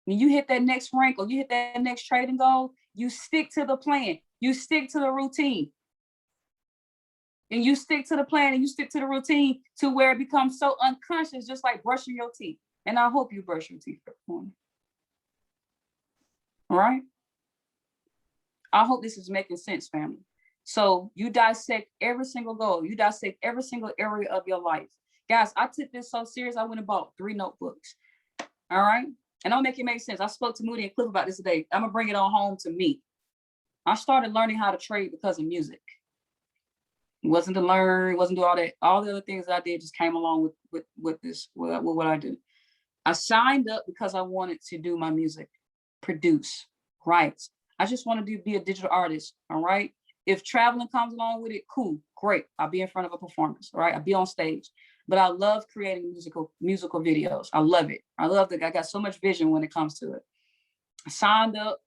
When you hit that next rank or you hit that next trading goal, you stick to the plan. You stick to the routine. And you stick to the plan and you stick to the routine to where it becomes so unconscious, just like brushing your teeth. And I hope you brush your teeth every morning. All right? I hope this is making sense, family. So you dissect every single goal. You dissect every single area of your life. Guys, I took this so serious, I went and bought 3 notebooks. All right. And I'll make it make sense. I spoke to Moody and Cliff about this today. I'm gonna bring it on home to me. I started learning how to trade because of music. It wasn't to learn, it wasn't to do all that. All the other things that I did just came along with what I do. I signed up because I wanted to do my music, produce, write. I just wanted to be a digital artist. All right. If traveling comes along with it, cool, great. I'll be in front of a performance. All right. I'll be on stage. But I love creating musical videos. I love it. I love that. I got so much vision when it comes to it. I signed up,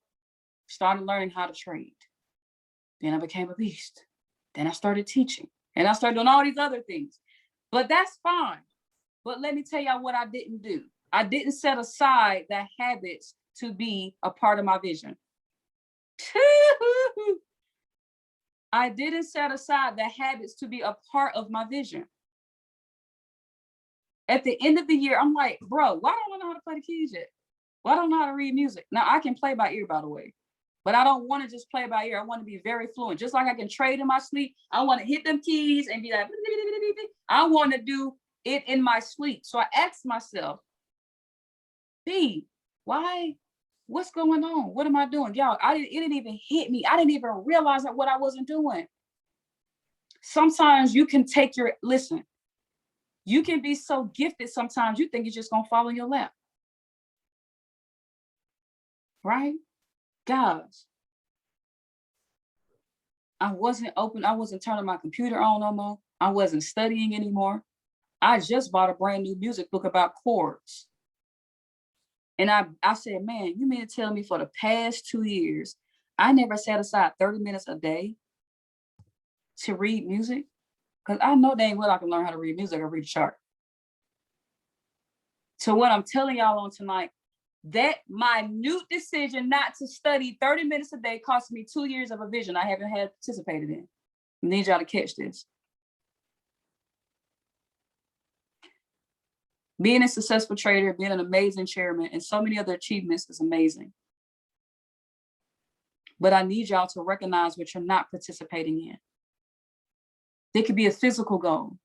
started learning how to trade. Then I became a beast. Then I started teaching. And I started doing all these other things. But that's fine. But let me tell y'all what I didn't do. I didn't set aside the habits to be a part of my vision. I didn't set aside the habits to be a part of my vision. At the end of the year, I'm like, bro, why don't I know how to play the keys yet? Why don't I know how to read music? Now, I can play by ear, by the way, but I don't want to just play by ear. I want to be very fluent. Just like I can trade in my sleep, I want to hit them keys and be like, I want to do it in my sleep. So I asked myself, B, why? What's going on? What am I doing? Y'all, it didn't even hit me. I didn't even realize that what I wasn't doing. Sometimes you can take your, listen, you can be so gifted sometimes you think it's just gonna fall in your lap. Right? Guys, I wasn't turning my computer on no more. I wasn't studying anymore. I just bought a brand new music book about chords. And I said, man, you mean to tell me for the past 2 years, I never set aside 30 minutes a day to read music? Because I know dang well I can learn how to read music or read a chart. So what I'm telling y'all on tonight, that minute decision not to study 30 minutes a day cost me 2 years of a vision I haven't had participated in. I need y'all to catch this. Being a successful trader, being an amazing chairman, and so many other achievements is amazing. But I need y'all to recognize what you're not participating in. There could be a physical goal.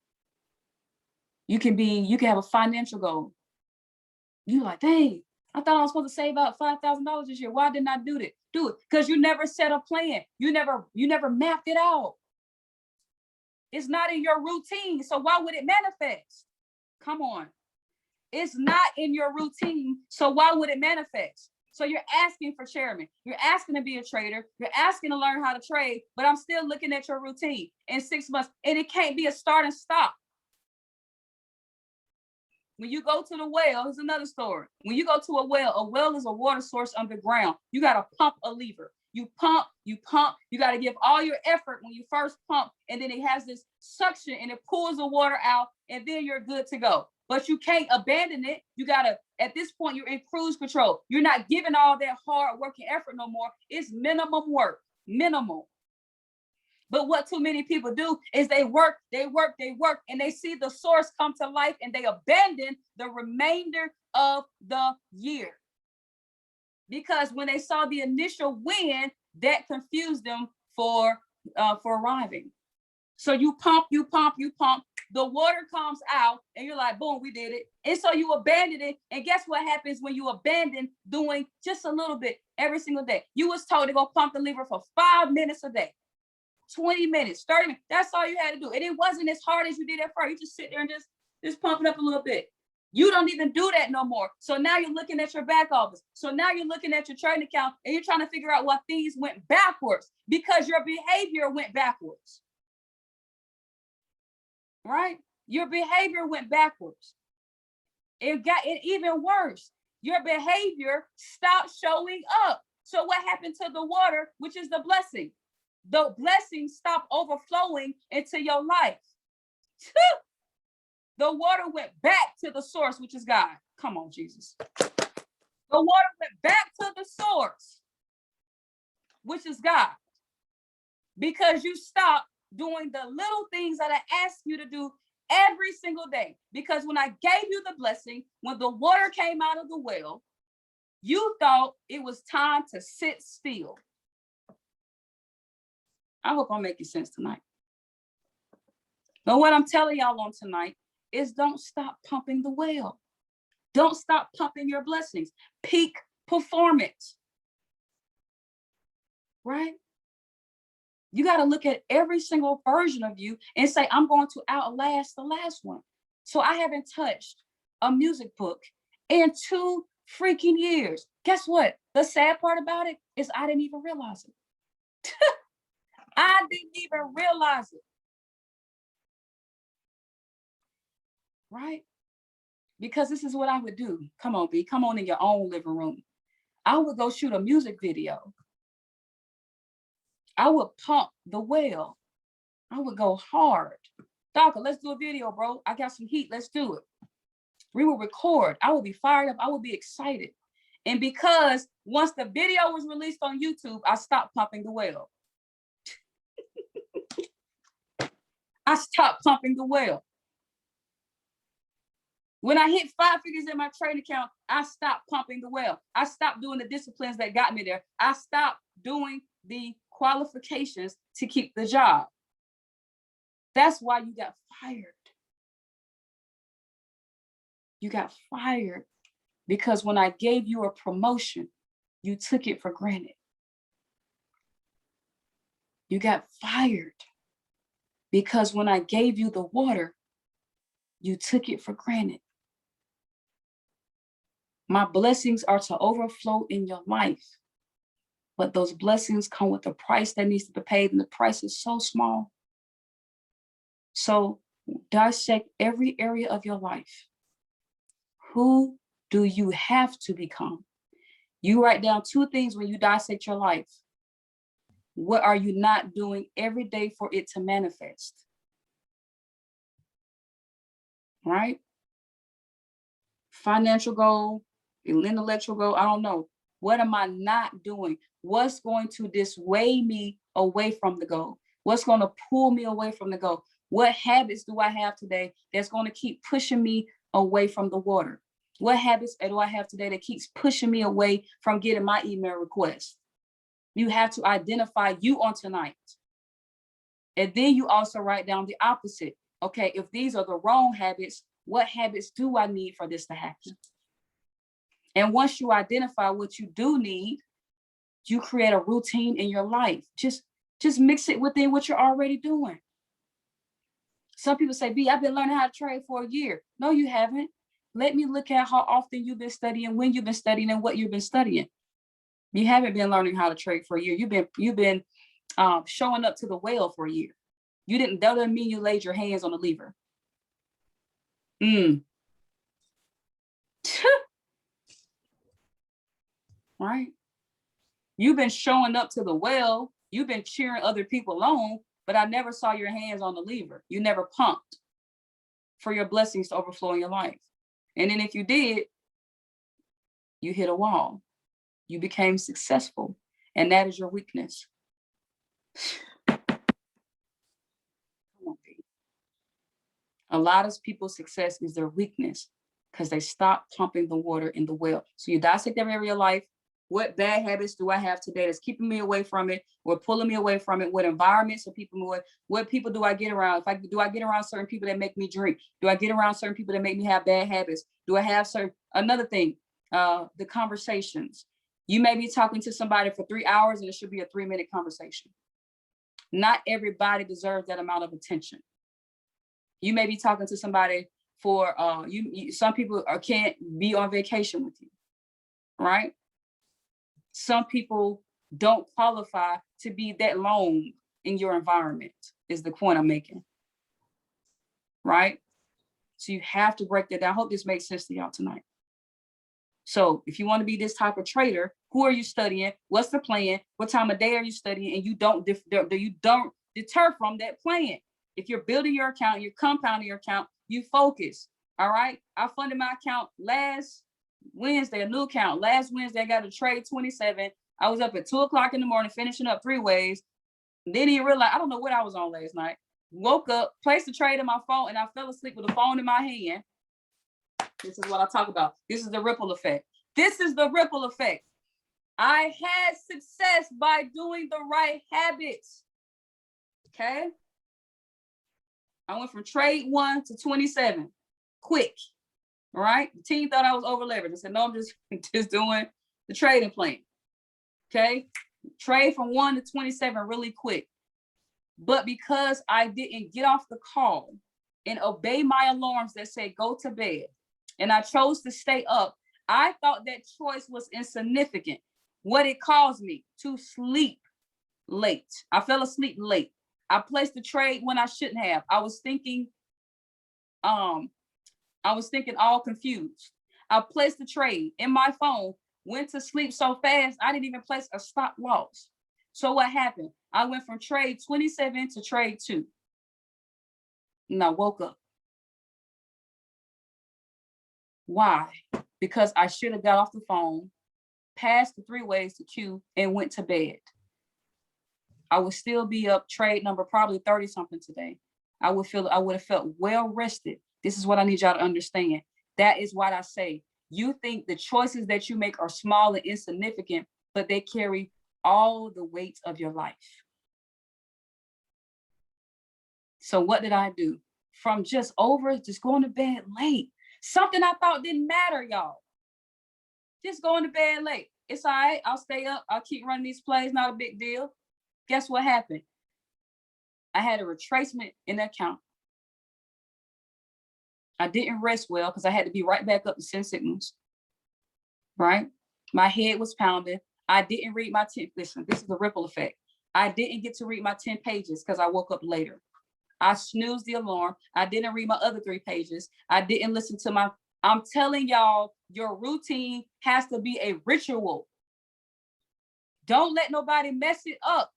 You can have a financial goal. You like, dang, I thought I was supposed to save out $5,000 this year. Why didn't I do it? Do it. Because you never set a plan. You never mapped it out. It's not in your routine. So why would it manifest? Come on. It's not in your routine. So why would it manifest? So you're asking for chairman. You're asking to be a trader. You're asking to learn how to trade, but I'm still looking at your routine in 6 months, and it can't be a start and stop. When you go to the well, here's another story. When you go to a well is a water source underground. You got to pump a lever. You pump. You got to give all your effort when you first pump, and then it has this suction and it pulls the water out, and then you're good to go. But you can't abandon it. You got to, at this point, you're in cruise control. You're not giving all that hard work and effort no more. It's minimum work, minimal. But what too many people do is they work, and they see the source come to life, and they abandon the remainder of the year. Because when they saw the initial win, that confused them for arriving. So you pump, the water comes out, and you're like, boom, we did it. And so you abandon it. And guess what happens when you abandon doing just a little bit every single day? You was told to go pump the lever for 5 minutes a day. 20 minutes, 30 minutes. That's all you had to do. And it wasn't as hard as you did at first. You just sit there and just pump it up a little bit. You don't even do that no more. So now you're looking at your back office. So now you're looking at your trading account, and you're trying to figure out why things went backwards, because your behavior went backwards. Right? Your behavior went backwards. It got it even worse. Your behavior stopped showing up. So what happened to the water, which is the blessing? The blessing stopped overflowing into your life. The water went back to the source, which is God. Come on, Jesus. The water went back to the source, which is God. Because you stopped doing the little things that I asked you to do every single day. Because when I gave you the blessing, when the water came out of the well, you thought it was time to sit still. I hope I'm making sense tonight. But what I'm telling y'all on tonight is don't stop pumping the well. Don't stop pumping your blessings. Peak performance. Right? You got to look at every single version of you and say, I'm going to outlast the last one. So I haven't touched a music book in 2 freaking years. Guess what? The sad part about it is I didn't even realize it. I didn't even realize it. Right? Because this is what I would do. Come on, B. Come on in your own living room. I would go shoot a music video. I would pump the well. I would go hard. Doctor, let's do a video, bro. I got some heat. Let's do it. We will record. I will be fired up. I will be excited. And because once the video was released on YouTube, I stopped pumping the well. I stopped pumping the well. When I hit 5 figures in my trading account, I stopped pumping the well. I stopped doing the disciplines that got me there. I stopped doing the qualifications to keep the job. That's why you got fired. You got fired because when I gave you a promotion, you took it for granted. You got fired because when I gave you the water, you took it for granted. My blessings are to overflow in your life, but those blessings come with a price that needs to be paid, and the price is so small. So dissect every area of your life. Who do you have to become? You write down 2 things when you dissect your life. What are you not doing every day for it to manifest? Right? Financial goal, intellectual goal, I don't know. What am I not doing? What's going to dissuade me away from the goal? What's going to pull me away from the goal? What habits do I have today that's going to keep pushing me away from the water? What habits do I have today that keeps pushing me away from getting my email request? You have to identify you on tonight. And then you also write down the opposite. Okay, if these are the wrong habits, what habits do I need for this to happen? And once you identify what you do need, you create a routine in your life. Just mix it within what you're already doing. Some people say, B, I've been learning how to trade for a year. No, you haven't. Let me look at how often you've been studying, when you've been studying, and what you've been studying. You haven't been learning how to trade for a year. You've been showing up to the well for a year. That doesn't mean you laid your hands on the lever. Right? You've been showing up to the well. You've been cheering other people on, but I never saw your hands on the lever. You never pumped for your blessings to overflow in your life. And then if you did, you hit a wall. You became successful, and that is your weakness. A lot of people's success is their weakness because they stop pumping the water in the well. So you dissect every area of your life. What bad habits do I have today that's keeping me away from it or pulling me away from it? What environments are people more? What people do I get around? Do I get around certain people that make me drink? Do I get around certain people that make me have bad habits? Do I have another thing, the conversations. You may be talking to somebody for 3 hours and it should be a 3-minute conversation. Not everybody deserves that amount of attention. You may be talking to somebody for, some people can't be on vacation with you, right? Some people don't qualify to be that long in your environment, is the point I'm making, right? So you have to break that down. I hope this makes sense to y'all tonight. So if you want to be this type of trader, who are you studying? What's the plan? What time of day are you studying? And you don't deter from that plan. If you're building your account, you're compounding your account, you focus. All right. I funded my account last Wednesday, a new account. Last Wednesday, I got a trade 27. I was up at 2:00 in the morning, finishing up 3 ways. Then you realize, I don't know what I was on last night. Woke up, placed the trade in my phone, and I fell asleep with the phone in my hand. This is what I talk about. This is the ripple effect. This is the ripple effect. I had success by doing the right habits. Okay. I went from trade 1 to 27, quick. All right. The team thought I was over leveraged. I said, no, I'm just doing the trading plan. Okay. Trade from 1 to 27 really quick. But because I didn't get off the call and obey my alarms that said go to bed, and I chose to stay up, I thought that choice was insignificant. What it caused me to sleep late. I fell asleep late. I placed the trade when I shouldn't have. I was thinking all confused. I placed the trade in my phone, went to sleep so fast, I didn't even place a stop loss. So what happened? I went from trade 27 to trade 2. And I woke up. Why? Because I should have got off the phone, passed the 3 ways to Q, and went to bed. I would still be up trade number probably 30 something today. I would have felt well rested. This is what I need y'all to understand. That is what I say. You think the choices that you make are small and insignificant, but they carry all the weight of your life. So what did I do? From just going to bed late. Something I thought didn't matter, y'all. Just going to bed late. It's all right. I'll stay up. I'll keep running these plays. Not a big deal. Guess what happened? I had a retracement in the account. I didn't rest well because I had to be right back up to send signals. Right? My head was pounding. I didn't read my 10. Listen, this is the ripple effect. I didn't get to read my 10 pages because I woke up later. I snoozed the alarm. I didn't read my other 3 pages. I didn't listen to I'm telling y'all, your routine has to be a ritual. Don't let nobody mess it up.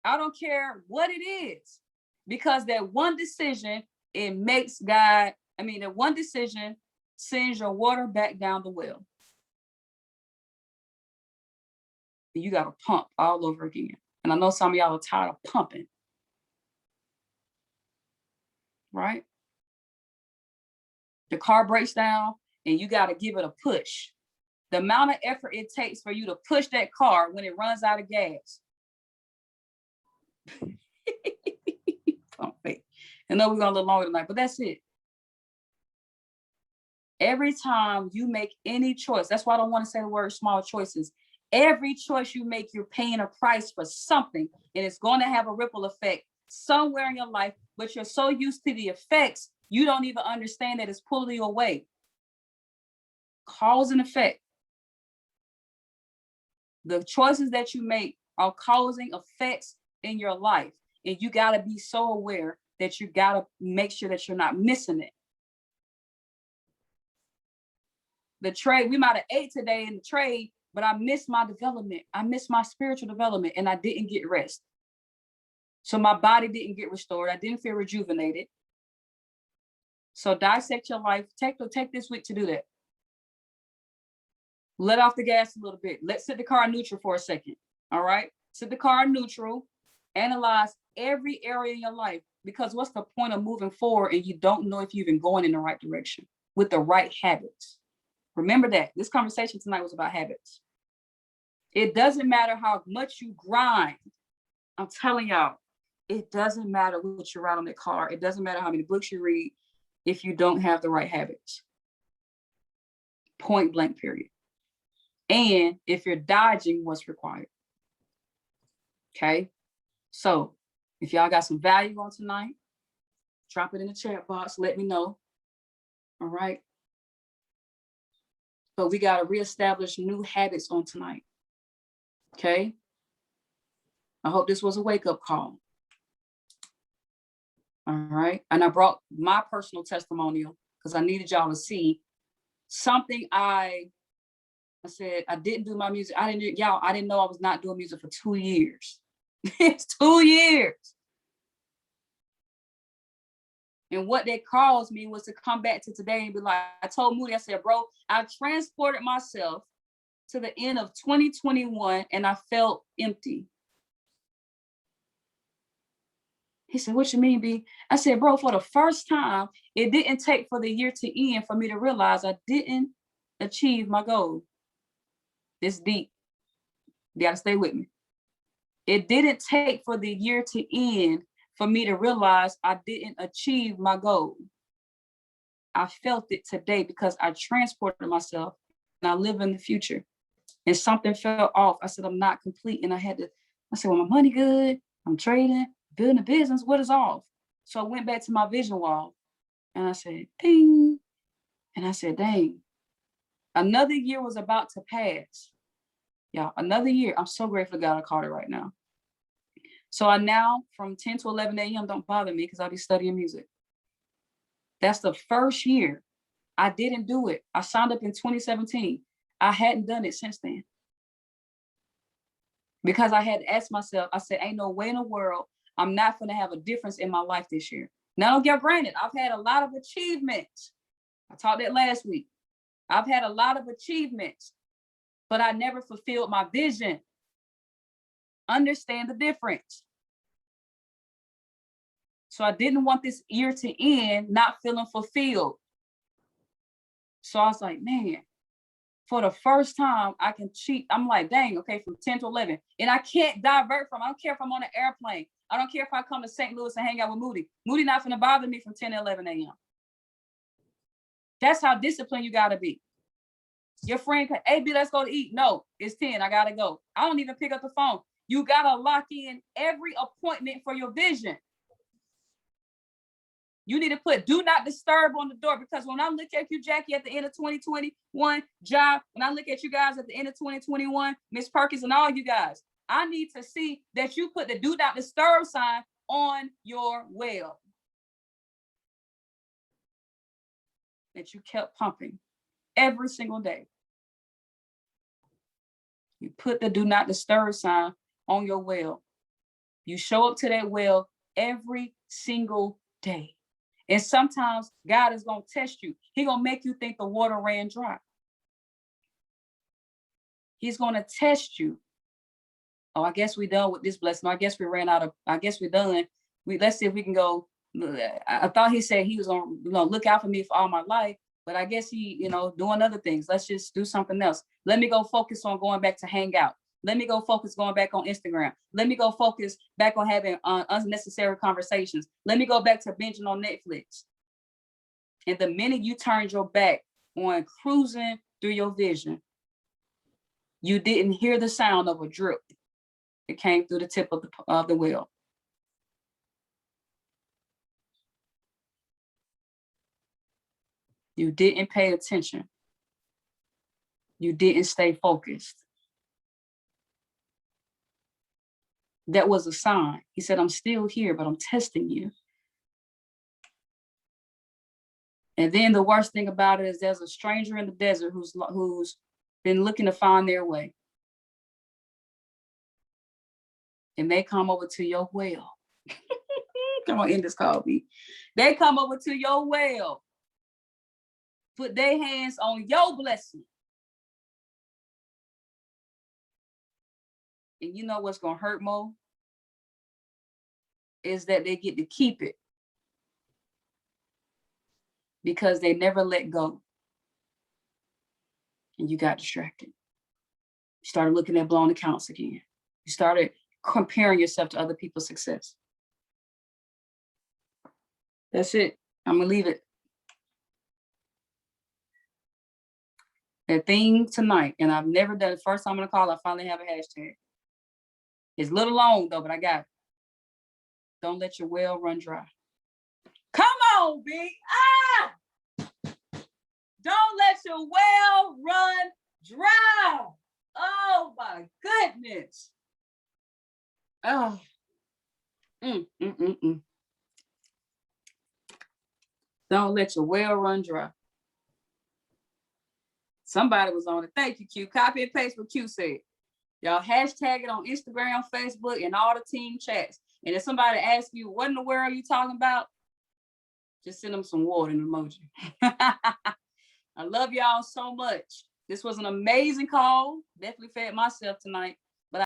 I don't care what it is, because that one decision, that one decision sends your water back down the well. You got to pump all over again. And I know some of y'all are tired of pumping. Right? The car breaks down and you got to give it a push. The amount of effort it takes for you to push that car when it runs out of gas. I know we're going to a little longer tonight, but that's it. Every time you make any choice, that's why I don't want to say the word small choices. Every choice you make, you're paying a price for something, and it's going to have a ripple effect somewhere in your life, but you're so used to the effects, you don't even understand that it's pulling you away. Cause and effect. The choices that you make are causing effects in your life, and you got to be so aware that you got to make sure that you're not missing it. The trade, we might have ate today in the trade, but I missed my development. I missed my spiritual development, and I didn't get rest. So my body didn't get restored. I didn't feel rejuvenated. So dissect your life. Take this week to do that. Let off the gas a little bit. Let's set the car in neutral for a second. All right. Set the car in neutral. Analyze every area in your life, because what's the point of moving forward and you don't know if you're even going in the right direction with the right habits? Remember that this conversation tonight was about habits. It doesn't matter how much you grind. I'm telling y'all, it doesn't matter what you ride on the car. It doesn't matter how many books you read if you don't have the right habits. Point blank, period. And if you're dodging what's required. Okay. So if y'all got some value on tonight, drop it in the chat box. Let me know. All right. But we got to reestablish new habits on tonight. Okay. I hope this was a wake-up call. All right. And I brought my personal testimonial because I needed y'all to see something. I said I didn't do my music. I didn't know I was not doing music for 2 years. It's 2 years. And what that caused me was to come back to today and be like, I told Moody, I said, bro, I transported myself to the end of 2021 and I felt empty. He said, what you mean, B? I said, bro, for the first time, it didn't take for the year to end for me to realize I didn't achieve my goal. It's deep. You got to stay with me. It didn't take for the year to end for me to realize I didn't achieve my goal. I felt it today because I transported myself and I live in the future. And something fell off. I said, I'm not complete. And I said, well, my money good. I'm trading, building a business. What is off? So I went back to my vision wall and I said, ding. And I said, dang, another year was about to pass. Yeah, another year. I'm so grateful to God I caught it right now. So I now, from 10 to 11 a.m., don't bother me because I'll be studying music. That's the first year I didn't do it. I signed up in 2017. I hadn't done it since then. Because I had asked myself, I said, ain't no way in the world I'm not going to have a difference in my life this year. Now, don't get granted, I've had a lot of achievements. I taught that last week. I've had a lot of achievements, but I never fulfilled my vision. Understand the difference. So I didn't want this year to end not feeling fulfilled. So I was like, man, for the first time I can cheat. I'm like, dang, okay, from 10 to 11. And I can't divert from, I don't care if I'm on an airplane. I don't care if I come to St. Louis and hang out with Moody. Moody not gonna bother me from 10 to 11 a.m. That's how disciplined you gotta be. Your friend, hey, B, let's go to eat. No, it's 10, I gotta go. I don't even pick up the phone. You gotta lock in every appointment for your vision. You need to put do not disturb on the door, because when I look at you, Jackie, at the end of 2021, Job, when I look at you guys at the end of 2021, Miss Perkins and all you guys, I need to see that you put the do not disturb sign on your well. That you kept pumping every single day. You put the do not disturb sign on your well. You show up to that well every single day. And sometimes God is going to test you. He's going to make you think the water ran dry. He's going to test you. Oh, I guess we're done with this blessing. I guess we ran out of, I guess we're done. Let's see if we can go. I thought he said he was going to look out for me for all my life, but I guess he, doing other things. Let's just do something else. Let me go focus on going back to hang out. Let me go focus going back on Instagram. Let me go focus back on having unnecessary conversations. Let me go back to binging on Netflix. And the minute you turned your back on cruising through your vision, you didn't hear the sound of a drip. It came through the tip of the well. You didn't pay attention. You didn't stay focused. That was a sign. He said, I'm still here, but I'm testing you. And then the worst thing about it is there's a stranger in the desert who's been looking to find their way. And they come over to your well. Come on, end this call, B. They come over to your well. Put their hands on your blessing. And you know what's going to hurt more? Is that they get to keep it. Because they never let go. And you got distracted. You started looking at blown accounts again. You started comparing yourself to other people's success. That's it. I'm going to leave it. That thing tonight, and I've never done it. First time on the call, I finally have a hashtag. It's a little long though, but I got it. Don't let your well run dry. Come on, B. Don't let your well run dry. Oh my goodness. Oh. Don't let your well run dry. Somebody was on it. Thank you, Q. Copy and paste what Q said. Y'all hashtag it on Instagram, Facebook, and all the team chats. And if somebody asks you, what in the world are you talking about? Just send them some water and emoji. I love y'all so much. This was an amazing call. Definitely fed myself tonight.